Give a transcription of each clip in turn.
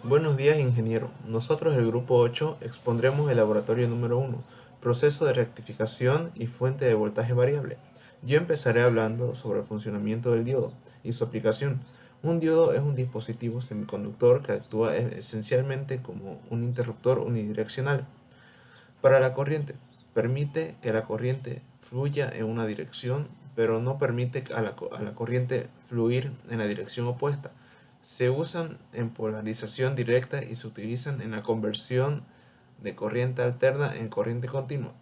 Buenos días, ingeniero. Nosotros, el grupo 8, expondremos el laboratorio número 1, proceso de rectificación y fuente de voltaje variable. Yo empezaré hablando sobre el funcionamiento del diodo y su aplicación. Un diodo es un dispositivo semiconductor que actúa esencialmente como un interruptor unidireccional para la corriente. Permite que la corriente fluya en una dirección, pero no permite a la corriente fluir en la dirección opuesta. Se usan en polarización directa y se utilizan en la conversión de corriente alterna en corriente continua.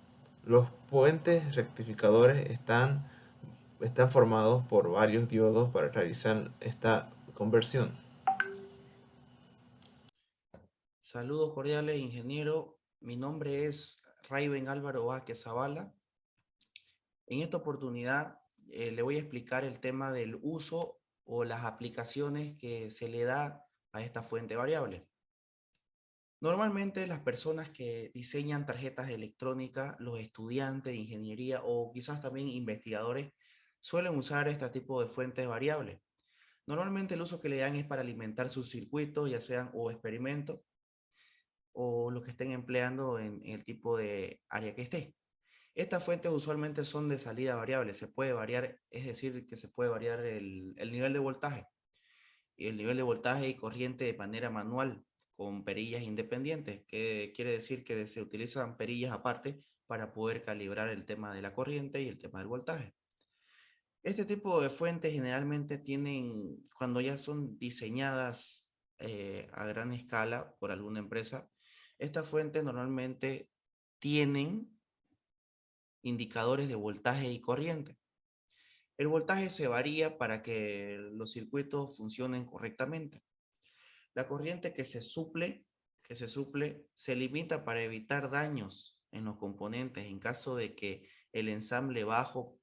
Los puentes rectificadores están formados por varios diodos para realizar esta conversión. Saludos cordiales, ingeniero. Mi nombre es Raiben Álvaro Vázquez Zavala. En esta oportunidad le voy a explicar el tema del uso o las aplicaciones que se le da a esta fuente variable. Normalmente las personas que diseñan tarjetas electrónicas, los estudiantes de ingeniería o quizás también investigadores suelen usar este tipo de fuentes variables. Normalmente el uso que le dan es para alimentar sus circuitos, ya sean o experimentos o lo que estén empleando en el tipo de área que esté. Estas fuentes usualmente son de salida variable, se puede variar, es decir, que se puede variar el nivel de voltaje, y el nivel de voltaje y corriente de manera manual con perillas independientes, que quiere decir que se utilizan perillas aparte para poder calibrar el tema de la corriente y el tema del voltaje. Este tipo de fuentes generalmente tienen, cuando ya son diseñadas a gran escala por alguna empresa, estas fuentes normalmente tienen indicadores de voltaje y corriente. El voltaje se varía para que los circuitos funcionen correctamente. La corriente se limita para evitar daños en los componentes en caso de que el ensamble bajo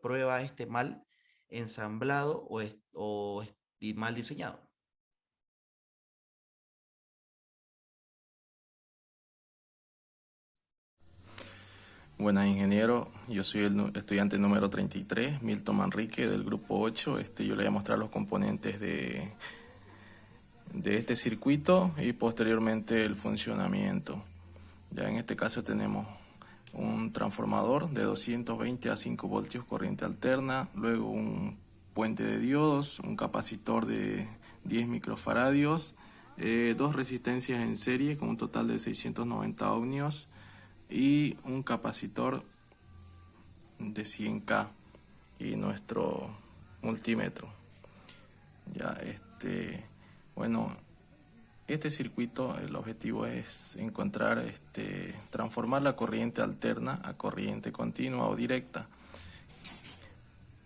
prueba este mal ensamblado o mal diseñado. Buenas, ingeniero. Yo soy el estudiante número 33, Milton Manrique, del grupo 8. Yo le voy a mostrar los componentes de este circuito y posteriormente el funcionamiento. Ya en este caso tenemos un transformador de 220 a 5 voltios corriente alterna, luego un puente de diodos, un capacitor de 10 microfaradios, dos resistencias en serie con un total de 690 ohmios y un capacitor de 100K y nuestro multímetro. Ya bueno, este circuito, el objetivo es encontrar, transformar la corriente alterna a corriente continua o directa,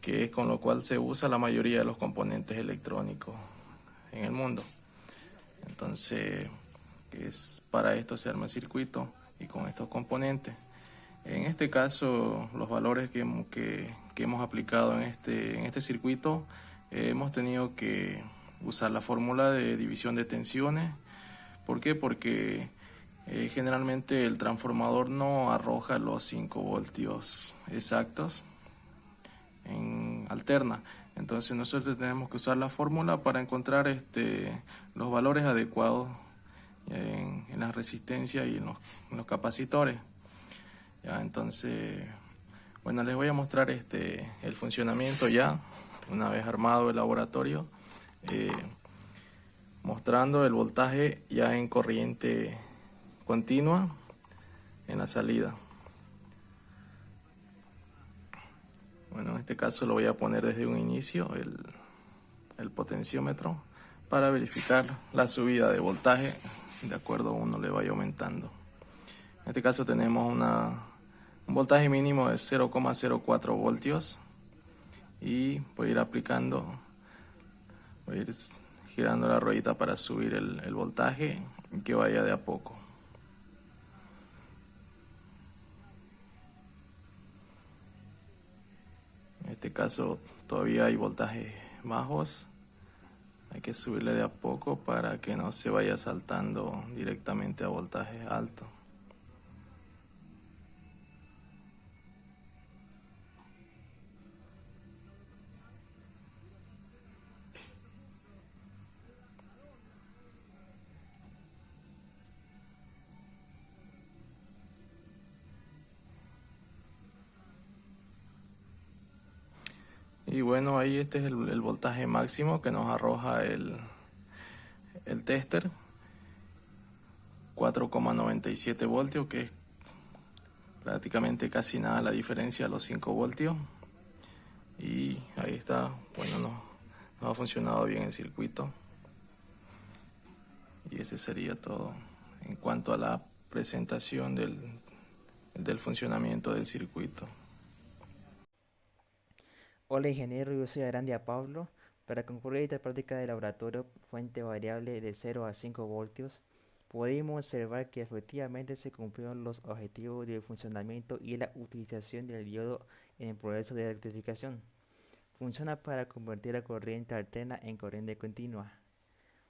que es con lo cual se usa la mayoría de los componentes electrónicos en el mundo. Entonces, para esto se arma el circuito y con estos componentes. En este caso, los valores que hemos aplicado en este circuito, hemos tenido que usar la fórmula de división de tensiones. ¿Por qué? Porque generalmente el transformador no arroja los 5 voltios exactos en alterna. Entonces nosotros tenemos que usar la fórmula para encontrar los valores adecuados en la resistencia y en los capacitores. Ya, entonces, bueno, les voy a mostrar el funcionamiento ya, una vez armado el laboratorio, eh, mostrando el voltaje ya en corriente continua en la salida. Bueno, en este caso lo voy a poner desde un inicio, el potenciómetro, para verificar la subida de voltaje de acuerdo a uno le vaya aumentando. En este caso tenemos un voltaje mínimo de 0,04 voltios y voy a ir aplicando, voy a ir girando la ruedita para subir el voltaje y que vaya de a poco. En este caso todavía hay voltajes bajos, hay que subirle de a poco para que no se vaya saltando directamente a voltajes altos. Y bueno, ahí este es el voltaje máximo que nos arroja el tester, 4,97 voltios, que es prácticamente casi nada la diferencia a los 5 voltios. Y ahí está, bueno, nos ha funcionado bien el circuito. Y ese sería todo en cuanto a la presentación del funcionamiento del circuito. Hola ingeniero, yo soy Arandia Pablo. Para concluir esta práctica de laboratorio fuente variable de 0 a 5 voltios, pudimos observar que efectivamente se cumplieron los objetivos de funcionamiento y la utilización del diodo en el proceso de rectificación. Funciona para convertir la corriente alterna en corriente continua.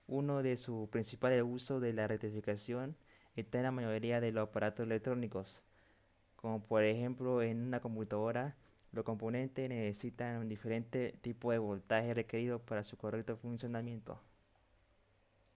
Uno de sus principales usos de la rectificación está en la mayoría de los aparatos electrónicos, como por ejemplo en una computadora. Los componentes necesitan un diferente tipo de voltaje requerido para su correcto funcionamiento.